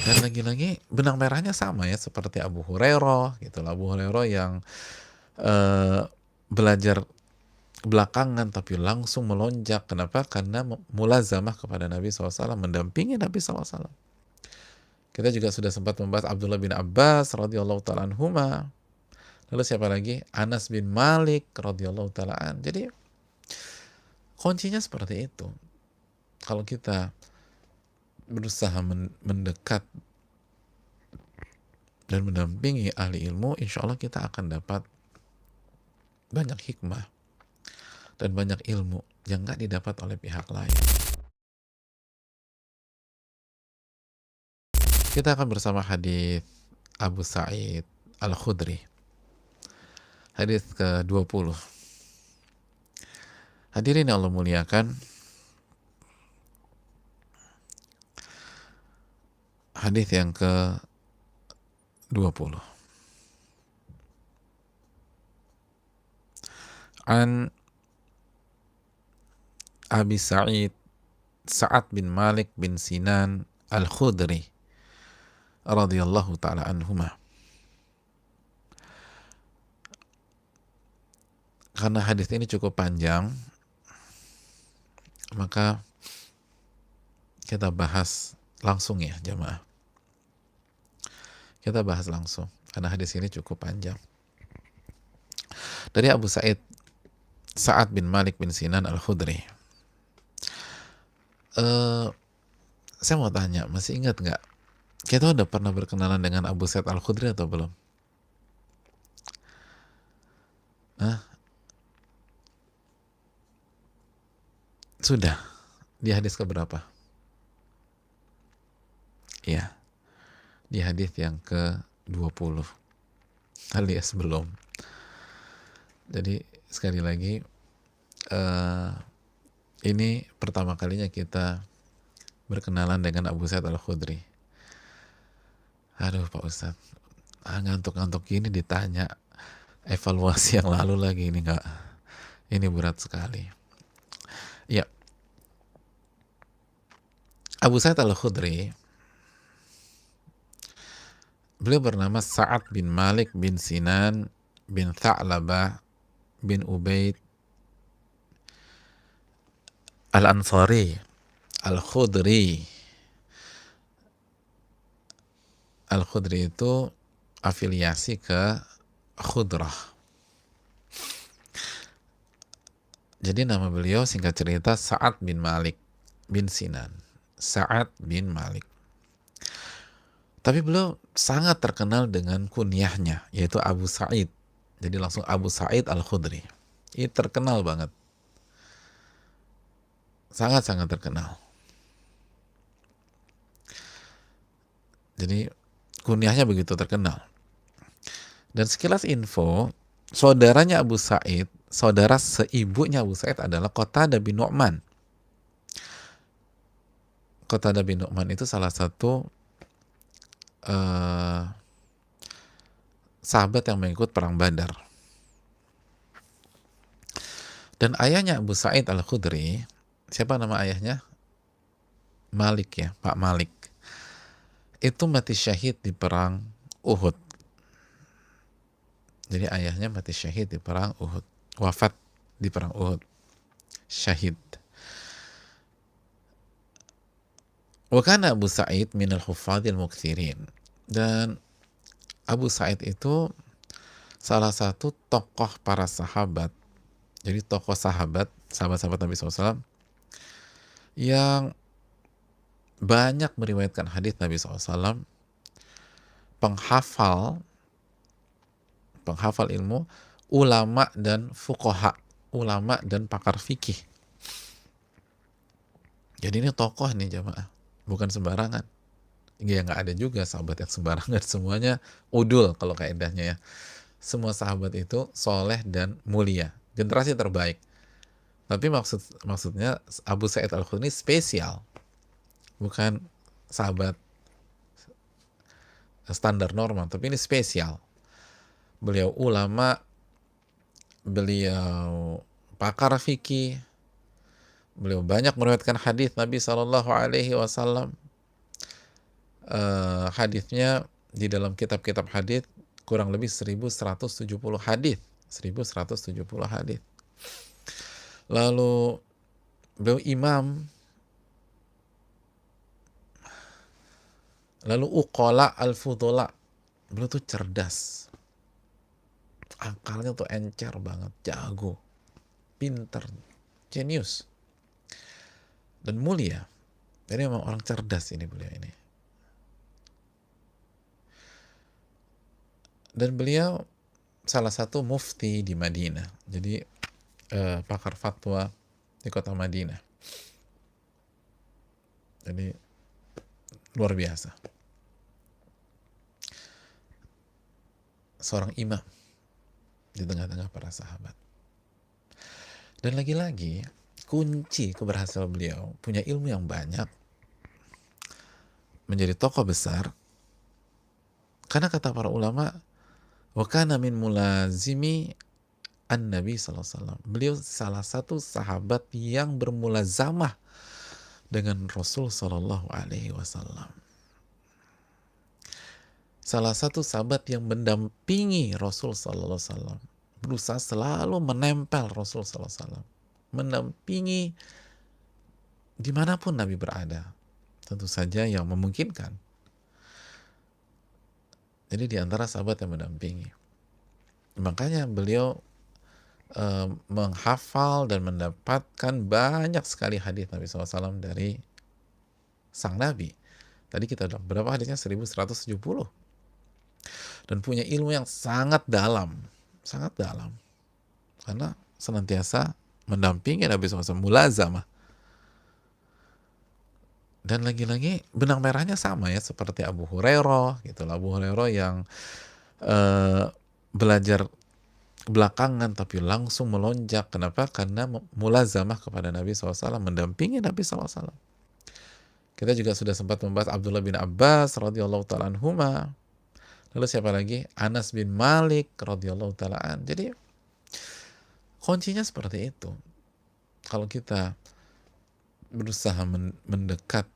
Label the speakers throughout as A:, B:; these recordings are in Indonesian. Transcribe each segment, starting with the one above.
A: Dan lagi-lagi benang merahnya sama ya seperti Abu Hurairah gitu. Abu Hurairah yang eh, belajar belakangan tapi langsung melonjak. Kenapa? Karena mulazamah kepada Nabi SAW, mendampingi Nabi SAW. Kita juga sudah sempat membahas Abdullah bin Abbas radhiyallahu taala anhuma. Lalu siapa lagi? Anas bin Malik radhiyallahu taala an. Jadi kuncinya seperti itu. Kalau kita berusaha mendekat dan mendampingi ahli ilmu, insya Allah kita akan dapat banyak hikmah dan banyak ilmu yang nggak didapat oleh pihak lain. Kita akan bersama hadis Abu Sa'id Al-Khudri, hadis ke-20. Hadirin yang Allah muliakan, hadis yang ke-20. An Abi Sa'id Sa'ad bin Malik bin Sinan Al-Khudri radhiyallahu taala anhuma. Karena hadis ini cukup panjang, maka kita bahas langsung ya jamaah. Kita bahas langsung karena hadis ini cukup panjang. Dari Abu Sa'id Sa'ad bin Malik bin Sinan Al-Khudri. Saya mau tanya, masih ingat nggak? Kita udah pernah berkenalan dengan Abu Sa'id Al-Khudri atau belum? Hah? Sudah. Di hadis keberapa? Ya, di hadis yang ke-20 alias belum. Jadi sekali lagi, ini pertama kalinya kita berkenalan dengan Abu Sa'id Al-Khudri. Aduh Pak Ustadz, ngantuk-ngantuk gini ditanya evaluasi yang lalu lagi, ini berat sekali. Ya, Abu Sa'id Al-Khudri, beliau bernama Sa'ad bin Malik bin Sinan bin Tha'labah bin Ubaid Al-Ansari Al-Khudri. Al-Khudri itu afiliasi ke Khudrah. Jadi nama beliau singkat cerita Sa'ad bin Malik bin Sinan. Sa'ad bin Malik. Tapi beliau sangat terkenal dengan kunyahnya, yaitu Abu Sa'id. Jadi langsung Abu Sa'id Al-Khudri. Ini terkenal banget. Sangat-sangat terkenal. Jadi kunyahnya begitu terkenal. Dan sekilas info, saudaranya Abu Sa'id, saudara seibunya Abu Sa'id adalah Qatadah bin Nu'man. Qatadah bin Nu'man itu salah satu sahabat yang mengikut perang Badar. Dan ayahnya Abu Sa'id Al-Khudri, siapa nama ayahnya? Malik ya, Pak Malik. Itu mati syahid di perang Uhud. Jadi ayahnya mati syahid di perang Uhud. Wafat di perang Uhud. Syahid. Wa kana Abu Sa'id minal huffadil mukthirin. Dan Abu Sa'id itu salah satu tokoh para sahabat. Jadi tokoh sahabat-sahabat Nabi SAW yang banyak meriwayatkan hadis Nabi SAW, penghafal ilmu, ulama dan fuqaha, ulama dan pakar fikih. Jadi ini tokoh nih jamaah, bukan sembarangan. Ya nggak ada juga sahabat yang sembarangan, semuanya udul kalau kaidahnya ya. Semua sahabat itu soleh dan mulia, generasi terbaik. Tapi maksudnya Abu Sa'id Al-Khudri spesial, bukan sahabat standar normal, tapi ini spesial. Beliau ulama, beliau pakar fikih, beliau banyak meriwayatkan hadis Nabi SAW, hadisnya di dalam kitab-kitab hadis kurang lebih 1170 hadis, 1170 hadis. Lalu beliau imam, lalu uqala al-fudula, beliau tuh cerdas, akalnya tuh encer banget, jago, pinter, jenius, dan mulia. Jadi memang orang cerdas ini beliau ini. Dan beliau salah satu mufti di Madinah. Jadi pakar fatwa di kota Madinah. Jadi luar biasa. Seorang imam di tengah-tengah para sahabat. Dan lagi-lagi kunci keberhasilan beliau punya ilmu yang banyak, menjadi tokoh besar, karena kata para ulama, wa kana min mulazimi an-nabi sallallahu alaihi wasallam. Beliau salah satu sahabat yang bermulazamah dengan Rasul sallallahu alaihi wasallam. Salah satu sahabat yang mendampingi Rasul sallallahu alaihi wasallam, berusaha selalu menempel Rasul sallallahu alaihi wasallam, mendampingi dimanapun Nabi berada, tentu saja yang memungkinkan. Jadi di antara sahabat yang mendampingi, makanya beliau menghafal dan mendapatkan banyak sekali hadis Nabi SAW dari sang Nabi. Tadi kita udah berapa hadisnya? 1170. Dan punya ilmu yang sangat dalam, karena senantiasa mendampingi Nabi SAW, mulazamah. Dan lagi-lagi benang merahnya sama ya, seperti Abu Hurairah gitu. Abu Hurairah yang belajar belakangan tapi langsung melonjak. Kenapa? Karena mulazamah kepada Nabi SAW, mendampingi Nabi SAW. Kita juga sudah sempat membahas Abdullah bin Abbas radhiyallahu ta'ala anhuma. Lalu siapa lagi? Anas bin Malik radhiyallahu ta'ala an. Jadi kuncinya seperti itu. Kalau kita berusaha mendekat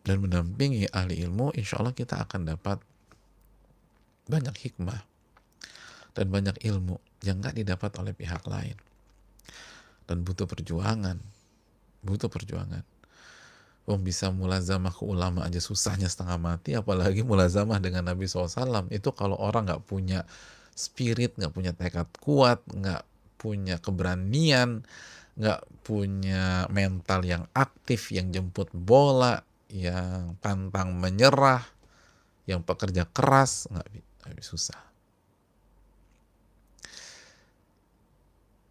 A: dan mendampingi ahli ilmu, insya Allah kita akan dapat banyak hikmah dan banyak ilmu yang nggak didapat oleh pihak lain. Dan butuh perjuangan. Bisa mulazamah ke ulama aja susahnya setengah mati, apalagi mulazamah dengan Nabi SAW. Itu kalau orang nggak punya spirit, nggak punya tekad kuat, nggak punya keberanian, nggak punya mental yang aktif, yang jemput bola, yang pantang menyerah, yang pekerja keras, nggak susah.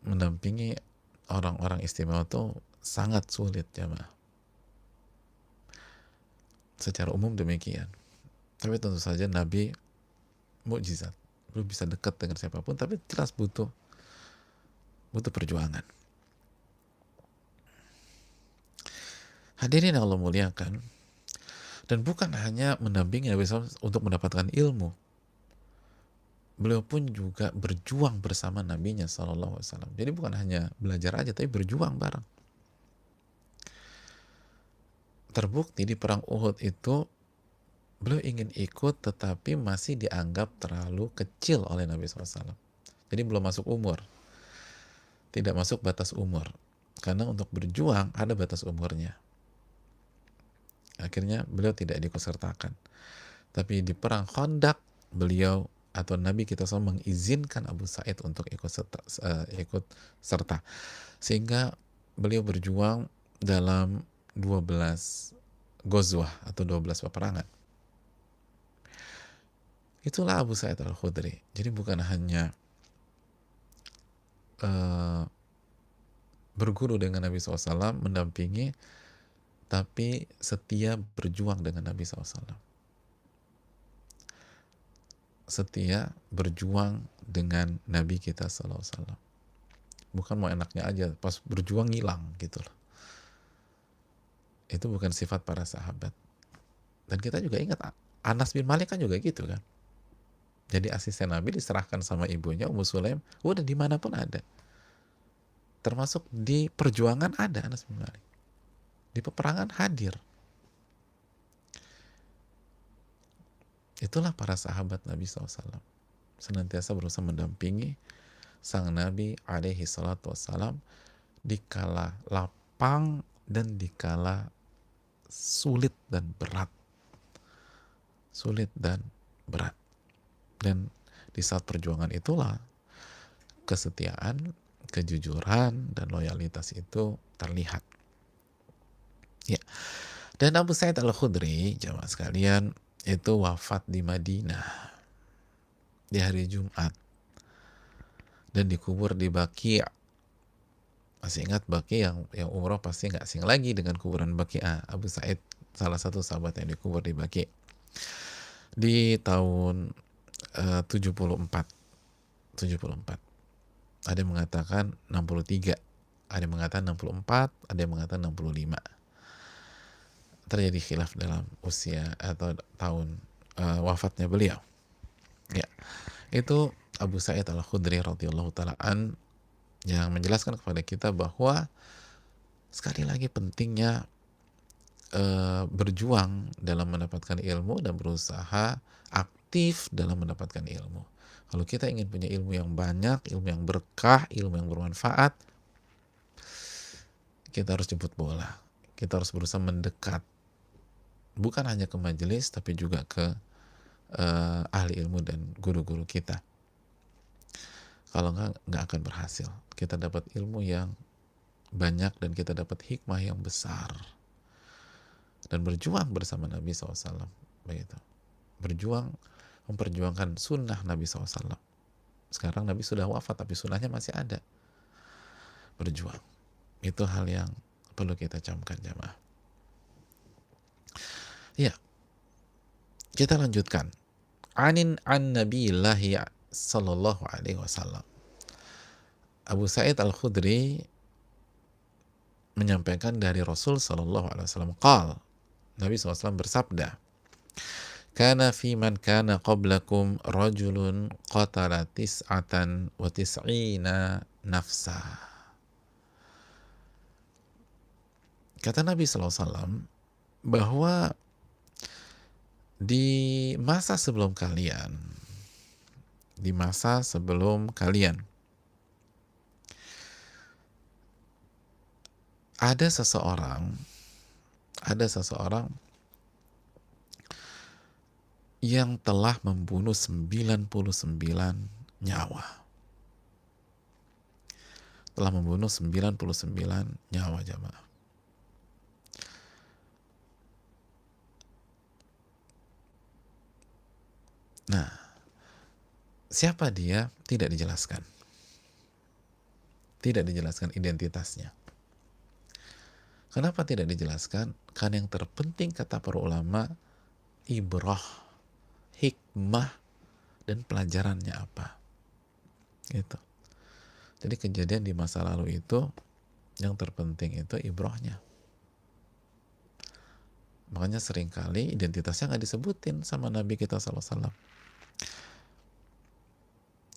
A: Mendampingi orang-orang istimewa itu sangat sulit, jemaah. Secara umum demikian. Tapi tentu saja Nabi mukjizat, belum bisa dekat dengan siapapun, tapi jelas butuh perjuangan. Hadirin yang Allah muliakan, dan bukan hanya mendampingi Nabi SAW untuk mendapatkan ilmu, beliau pun juga berjuang bersama Nabinya SAW. Jadi bukan hanya belajar aja, tapi berjuang bareng. Terbukti di perang Uhud itu beliau ingin ikut, tetapi masih dianggap terlalu kecil oleh Nabi SAW. Jadi belum masuk umur, tidak masuk batas umur, karena untuk berjuang ada batas umurnya. Akhirnya beliau tidak diikutsertakan. Tapi di perang Khandaq, beliau atau Nabi kita SAW mengizinkan Abu Sa'id untuk ikut serta. Sehingga beliau berjuang dalam 12 ghazwah atau 12 peperangan. Itulah Abu Sa'id Al-Khudri. Jadi bukan hanya berguru dengan Nabi SAW, mendampingi, tapi setia berjuang dengan Nabi SAW. Setia berjuang dengan Nabi kita SAW. Bukan mau enaknya aja, pas berjuang ngilang gitu loh. Itu bukan sifat para sahabat. Dan kita juga ingat, Anas bin Malik kan juga gitu kan. Jadi asisten Nabi diserahkan sama ibunya Ummu Sulaim, udah dimanapun ada. Termasuk di perjuangan ada Anas bin Malik. Di peperangan hadir. Itulah para sahabat Nabi SAW. Senantiasa berusaha mendampingi sang Nabi alaihi salatu wassalam dikala lapang dan dikala sulit dan berat. Sulit dan berat. Dan di saat perjuangan itulah kesetiaan, kejujuran, dan loyalitas itu terlihat. Ya. Dan Abu Sa'id Al-Khudri, jamaah sekalian, itu wafat di Madinah di hari Jumat dan dikubur di Baqi'. Masih ingat Baqi' yang umroh pasti nggak asing lagi dengan kuburan Baqi'. Abu Sa'id salah satu sahabat yang dikubur di Baqi' di tahun 74. Ada yang mengatakan 63, ada yang mengatakan 64, ada yang mengatakan 65. Terjadi khilaf dalam usia atau tahun wafatnya beliau. Ya, itu Abu Sa'id Al-Khudri radhiyallahu taala an yang menjelaskan kepada kita bahwa sekali lagi pentingnya berjuang dalam mendapatkan ilmu dan berusaha aktif dalam mendapatkan ilmu. Kalau kita ingin punya ilmu yang banyak, ilmu yang berkah, ilmu yang bermanfaat, kita harus jemput bola. Kita harus berusaha mendekat, bukan hanya ke majelis, tapi juga ke ahli ilmu dan guru-guru kita. Kalau nggak akan berhasil. Kita dapat ilmu yang banyak dan kita dapat hikmah yang besar. Dan berjuang bersama Nabi SAW. Begitu. Berjuang, memperjuangkan sunnah Nabi SAW. Sekarang Nabi sudah wafat, tapi sunnahnya masih ada. Berjuang. Itu hal yang perlu kita camkan, jamaah. Ya. Kita lanjutkan. An Nabiyillahi sallallahu alaihi wasallam. Abu Sa'id Al-Khudri menyampaikan dari Rasul sallallahu alaihi wasallam qal, Nabi SAW bersabda, kana fi man kana qablakum rajulun qatala tis'atan wa tis'ina nafsa. Kata Nabi SAW bahwa di masa sebelum kalian, ada seseorang yang telah membunuh 99 nyawa. Telah membunuh 99 nyawa, jamaah. Nah, siapa dia? Tidak dijelaskan. Tidak dijelaskan identitasnya. Kenapa tidak dijelaskan? Karena yang terpenting kata para ulama, ibrah, hikmah, dan pelajarannya apa. Gitu. Jadi kejadian di masa lalu itu, yang terpenting itu ibrahnya. Makanya seringkali identitasnya nggak disebutin sama Nabi kita SAW.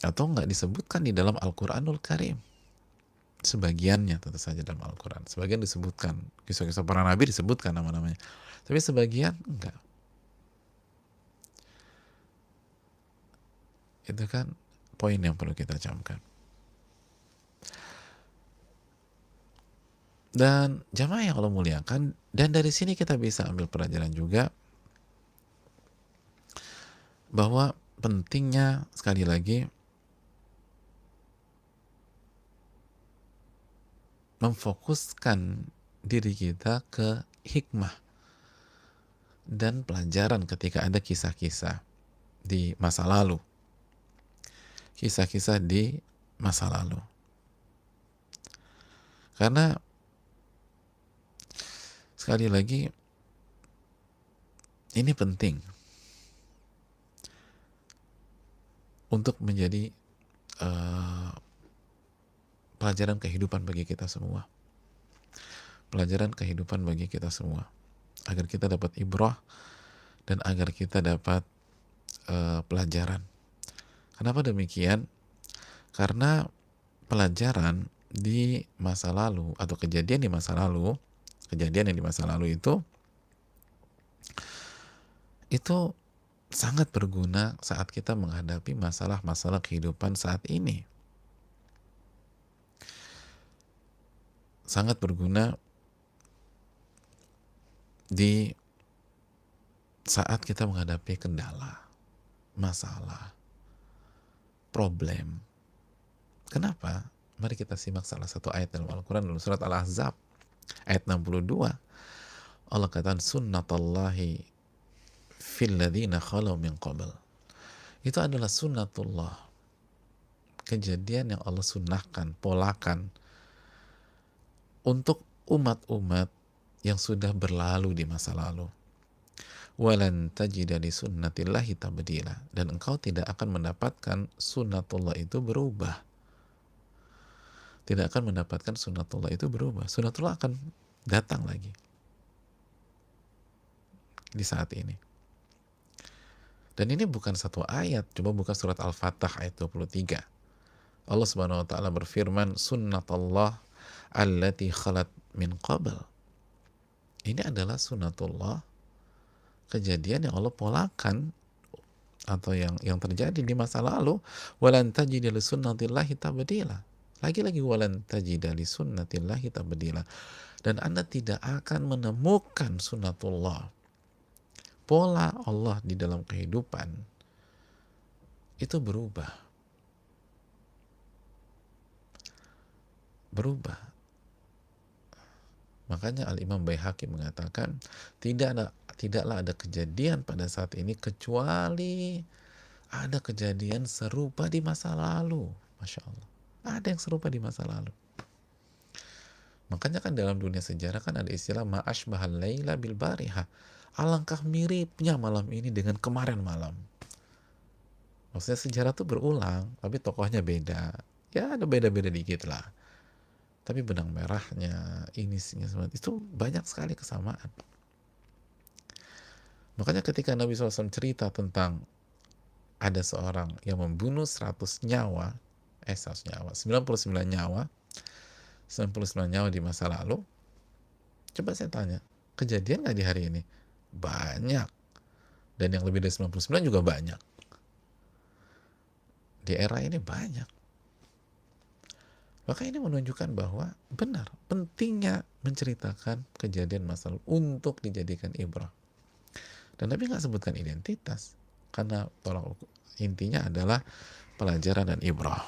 A: Atau nggak disebutkan di dalam Al-Quranul Karim. Sebagiannya tentu saja dalam Al-Quran. Sebagian disebutkan. Kisah-kisah para Nabi disebutkan nama-namanya. Tapi sebagian enggak. Itu kan poin yang perlu kita camkan. Dan jamaah yang Allah muliakan, dan dari sini kita bisa ambil pelajaran juga bahwa pentingnya sekali lagi memfokuskan diri kita ke hikmah dan pelajaran ketika ada kisah-kisah di masa lalu. Kisah-kisah di masa lalu. Karena sekali lagi ini penting untuk menjadi pelajaran kehidupan bagi kita semua. Pelajaran kehidupan bagi kita semua. Agar kita dapat ibrah dan agar kita dapat pelajaran. Kenapa demikian? Karena pelajaran di masa lalu atau kejadian yang di masa lalu itu sangat berguna saat kita menghadapi masalah-masalah kehidupan saat ini. Sangat berguna di saat kita menghadapi kendala, masalah, problem. Kenapa? Mari kita simak salah satu ayat dalam Al-Quran dalam surat Al-Ahzab ayat 62. Allah katakan sunnatullahi fil ladzina khalau min qabl. Itu adalah sunnatullah, kejadian yang Allah sunnahkan, polakan untuk umat-umat yang sudah berlalu di masa lalu. Walan tajida li sunnatillahi tabdila, dan engkau tidak akan mendapatkan sunnatullah itu berubah. Tidak akan mendapatkan sunnatullah itu berubah. Sunnatullah akan datang lagi di saat ini. Dan ini bukan satu ayat, coba buka surat Al-Fatah ayat 23. Allah Subhanahu wa taala berfirman, "Sunnatullah allati khalat min qabl." Ini adalah sunnatullah, kejadian yang Allah polakan atau yang terjadi di masa lalu. Walan tajida li sunnatillahi tabdila. Lagi-lagi walan tajida li sunnatillahi tabdila. Dan Anda tidak akan menemukan sunnatullah, pola Allah di dalam kehidupan itu berubah. Makanya Al-Imam Baihaqi mengatakan tidaklah ada kejadian pada saat ini kecuali ada kejadian serupa di masa lalu. Masya Allah, ada yang serupa di masa lalu. Makanya kan dalam dunia sejarah kan ada istilah ma'ashbahal laila bil bariha. Alangkah miripnya malam ini dengan kemarin malam. Maksudnya sejarah tuh berulang, tapi tokohnya beda. Ya ada beda-beda dikit lah. Tapi benang merahnya, inisinya, itu banyak sekali kesamaan. Makanya ketika Nabi SAW cerita tentang ada seorang yang membunuh 100 nyawa, 99 nyawa, 99 nyawa di masa lalu, coba saya tanya, kejadian nggak di hari ini? Banyak. Dan yang lebih dari 99 juga banyak. Di era ini banyak. Maka ini menunjukkan bahwa benar, pentingnya menceritakan kejadian masa lalu untuk dijadikan ibrah. Dan Nabi nggak sebutkan identitas, karena tolak intinya adalah pelajaran dan ibrah.